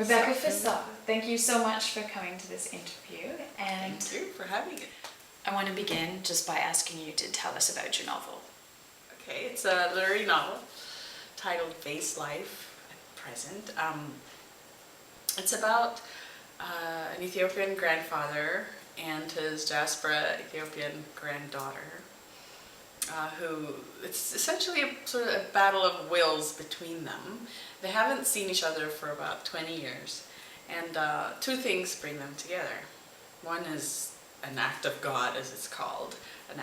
Rebecca Fisseha, thank you so much for coming to this interview. And thank you for having it. I want to begin just by asking you to tell us about your novel. Okay, it's a literary novel titled Vase Life at present. It's about an Ethiopian grandfather and his Diaspora Ethiopian granddaughter, who, it's essentially a sort of a battle of wills between them. They haven't seen each other for about 20 years, and two things bring them together. One is an act of God, as it's called, a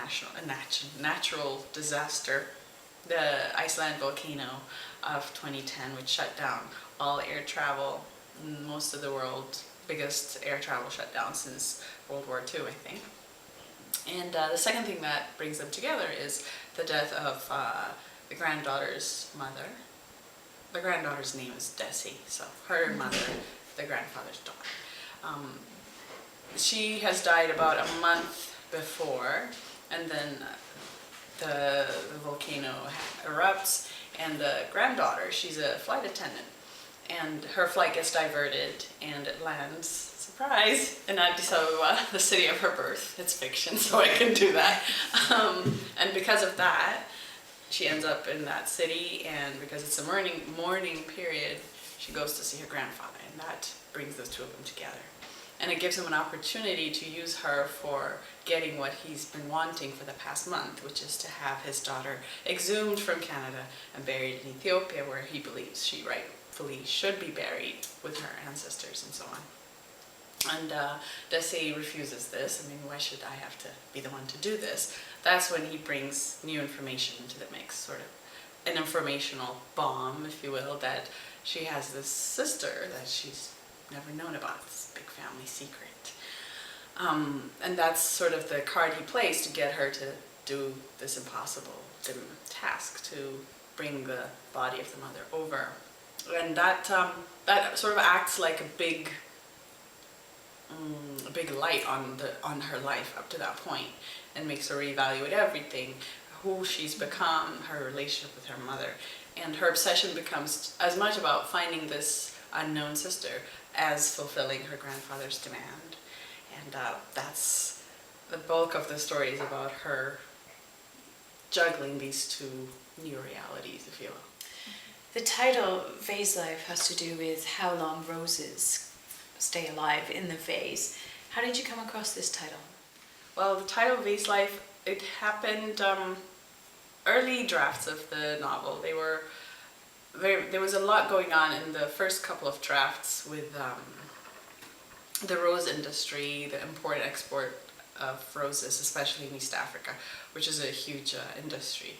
natural disaster, the Iceland volcano of 2010, which shut down all air travel in most of the world, biggest air travel shutdown since World War II, I think. And the second thing that brings them together is the death of the granddaughter's mother. The granddaughter's name is Desi, so her mother, the grandfather's daughter. She has died about a month before, and then the volcano erupts, and the granddaughter, she's a flight attendant, and her flight gets diverted, and it lands, surprise, in Addis Ababa, the city of her birth. It's fiction, so I can do that. And because of that, she ends up in that city, and because it's a mourning period, she goes to see her grandfather, and that brings the two of them together. And it gives him an opportunity to use her for getting what he's been wanting for the past month, which is to have his daughter exhumed from Canada and buried in Ethiopia, where he believes she rightfully should be buried with her ancestors and so on. And Desi refuses this. I mean, why should I have to be the one to do this? That's when he brings new information into the mix, sort of an informational bomb, if you will, that she has this sister that she's never known about, this big family secret. And that's sort of the card he plays to get her to do this impossible task, to bring the body of the mother over. And that sort of acts like a big light on her life up to that point, and makes her reevaluate everything, who she's become, her relationship with her mother. And her obsession becomes as much about finding this unknown sister as fulfilling her grandfather's demand. And that's the bulk of the story, is about her juggling these two new realities, if you will. The title, Vase Life, has to do with how long roses stay alive in the vase. How did you come across this title? Well, the title Vase Life, it happened, early drafts of the novel, there was a lot going on in the first couple of drafts with the rose industry, the import and export of roses, especially in East Africa, which is a huge industry.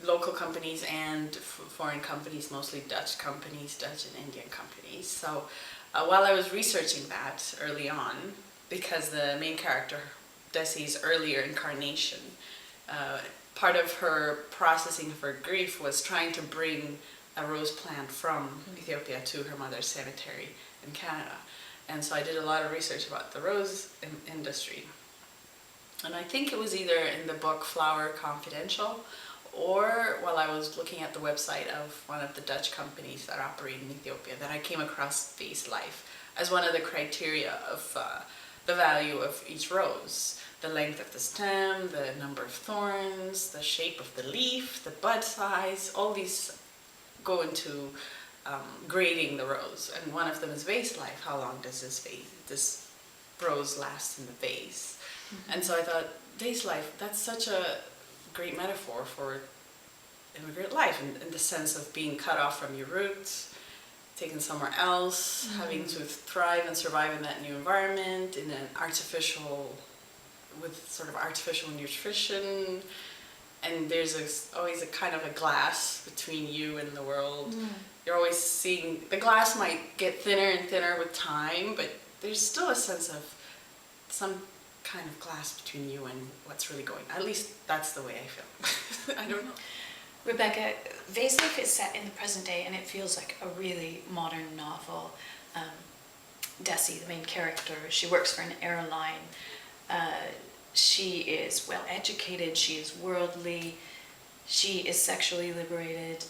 Local companies and foreign companies, mostly Dutch and Indian companies. So while I was researching that early on, because the main character, Desi's earlier incarnation, part of her processing of her grief was trying to bring a rose plant from Ethiopia to her mother's cemetery in Canada. And so I did a lot of research about the rose industry. And I think it was either in the book Flower Confidential, or while I was looking at the website of one of the Dutch companies that operate in Ethiopia, that I came across Vase Life as one of the criteria of the value of each rose. The length of the stem, the number of thorns, the shape of the leaf, the bud size, all these go into grading the rose. And one of them is vase life. How long does this rose last in the vase? Mm-hmm. And so I thought, vase life, that's such a great metaphor for immigrant life, in the sense of being cut off from your roots, taken somewhere else, mm-hmm. having to thrive and survive in that new environment, in an with sort of artificial nutrition, and there's always a kind of a glass between you and the world. Mm. You're always seeing, the glass might get thinner and thinner with time, but there's still a sense of some kind of glass between you and what's really going on. At least that's the way I feel. I don't know. Rebecca, Vase Life is set in the present day, and it feels like a really modern novel. Desi, the main character, she works for an airline. She is well educated, she is worldly, she is sexually liberated.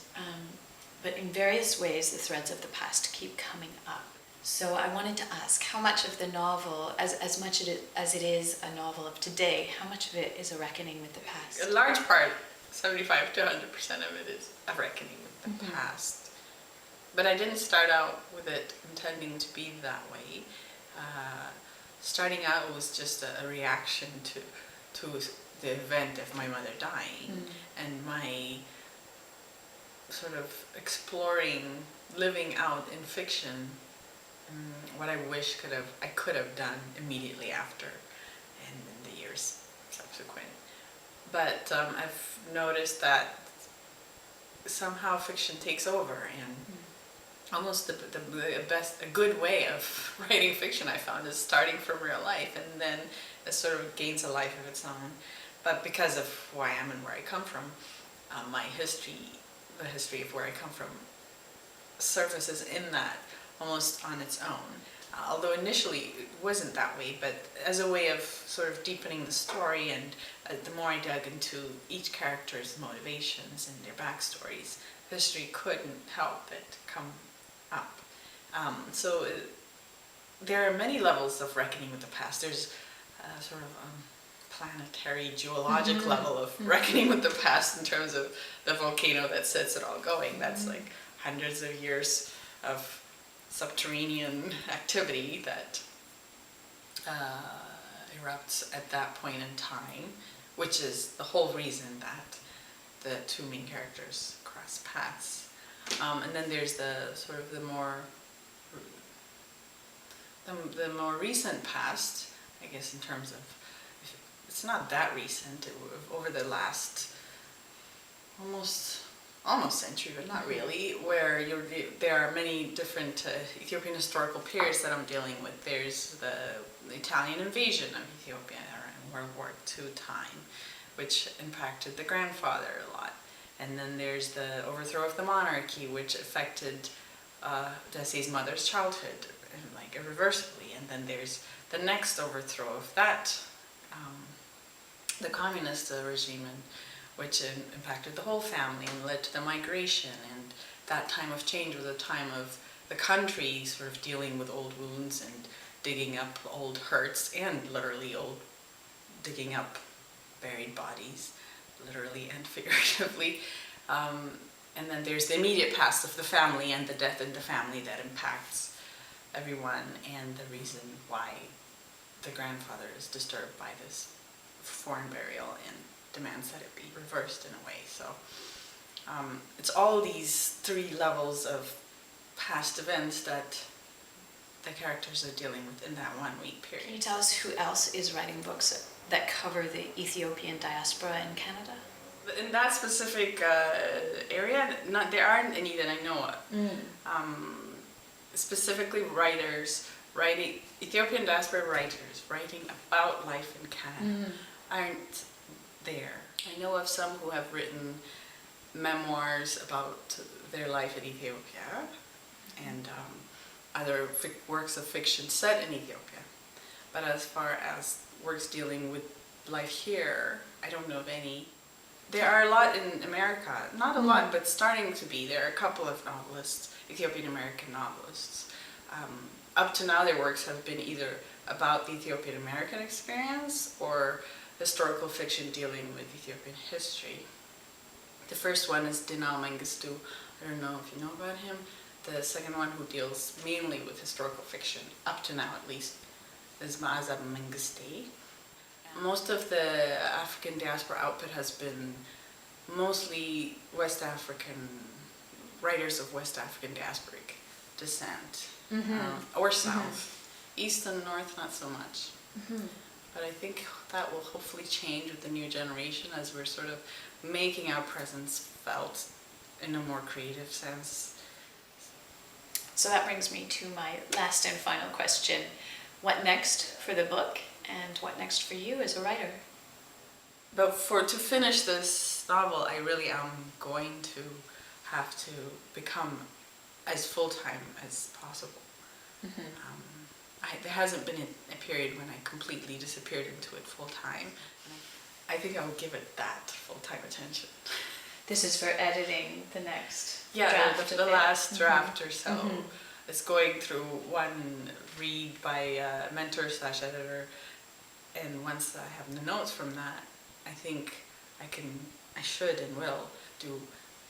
but in various ways the threads of the past keep coming up. So I wanted to ask, how much of the novel, as much as it is a novel of today, how much of it is a reckoning with the past? A large part, 75 to 100% of it is a reckoning with the past. But I didn't start out with it intending to be that way. Starting out was just a reaction to the event of my mother dying and my sort of exploring, living out in fiction what I wish I could have done immediately after and in the years subsequent. But I've noticed that somehow fiction takes over, and almost a good way of writing fiction I found is starting from real life, and then it sort of gains a life of its own. But because of who I am and where I come from, my history, the history of where I come from, surfaces in that almost on its own. Although initially it wasn't that way, but as a way of sort of deepening the story, and the more I dug into each character's motivations and their backstories, history couldn't help but come up. So there are many levels of reckoning with the past. There's a sort of planetary, geologic level of reckoning with the past in terms of the volcano that sets it all going. That's like hundreds of years of subterranean activity that erupts at that point in time, which is the whole reason that the two main characters cross paths. And then there's the sort of the more recent past, I guess, in terms of, it's not that recent, over the last almost century, but not really, where there are many different Ethiopian historical periods that I'm dealing with. There's the Italian invasion of Ethiopia in World War II time, which impacted the grandfather a lot. And then there's the overthrow of the monarchy, which affected Desi's mother's childhood, like irreversibly. And then there's the next overthrow of that, the communist regime, which impacted the whole family and led to the migration. And that time of change was a time of the country sort of dealing with old wounds and digging up old hurts, and literally digging up buried bodies, literally and figuratively. And then there's the immediate past of the family and the death in the family that impacts everyone, and the reason why the grandfather is disturbed by this foreign burial and demands that it be reversed in a way. So it's all these three levels of past events that the characters are dealing with in that 1 week period. Can you tell us who else is writing books that cover the Ethiopian diaspora in Canada? In that specific area, there aren't any that I know of. Specifically Ethiopian diaspora writers writing about life in Canada aren't there. I know of some who have written memoirs about their life in Ethiopia, and other works of fiction set in Ethiopia. But as far as works dealing with life here, I don't know of any. There are a lot in America, not a lot, but starting to be. There are a couple of novelists, Ethiopian-American novelists. Up to now, their works have been either about the Ethiopian-American experience or historical fiction dealing with Ethiopian history. The first one is Dinal Mengistu. I don't know if you know about him. The second one, who deals mainly with historical fiction, up to now at least, is Maazab Mengistu. Most of the African diaspora output has been mostly West African, writers of West African diasporic descent, or South. East and North, not so much. But I think that will hopefully change with the new generation as we're sort of making our presence felt in a more creative sense. So that brings me to my last and final question. What next for the book, and what next for you as a writer? But to finish this novel, I really am going to have to become as full-time as possible. There hasn't been a period when I completely disappeared into it full-time. And I think I will give it that full-time attention. this is for editing the next Yeah, draft the of it. last draft or so. Mhm. It's going through one read by a mentor/editor, and once I have the notes from that, I think I should and will do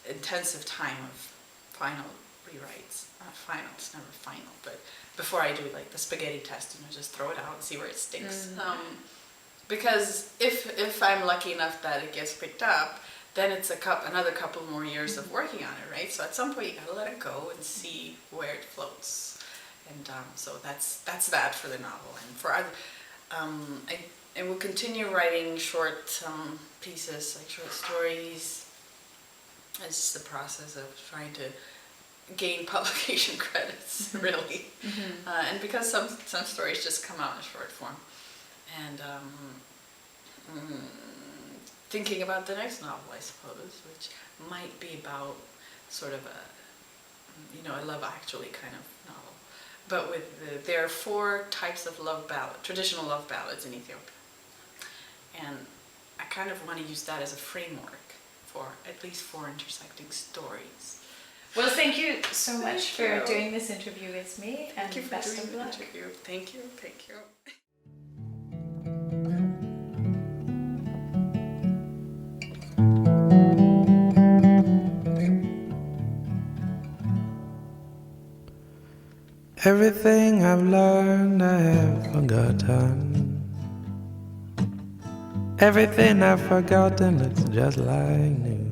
intensive time of final rewrites. Not final, it's never final, but before I do like the spaghetti test, just throw it out and see where it sticks. Because if I'm lucky enough that it gets picked up, then it's another couple more years of working on it, right? So at some point you gotta let it go and see where it floats. And so that's that for the novel. And for other, I will continue writing short pieces, like short stories. It's the process of trying to gain publication credits, really. And because some stories just come out in short form. And thinking about the next novel, I suppose, which might be about sort of a love actually kind of novel. But there are 4 types of traditional love ballads in Ethiopia. And I kind of want to use that as a framework for at least 4 intersecting stories. Well, thank you so much for doing this interview with me, and Thank you for best doing of the luck. interview. Thank you. Everything I've learned I have forgotten. Everything I've forgotten looks just like new.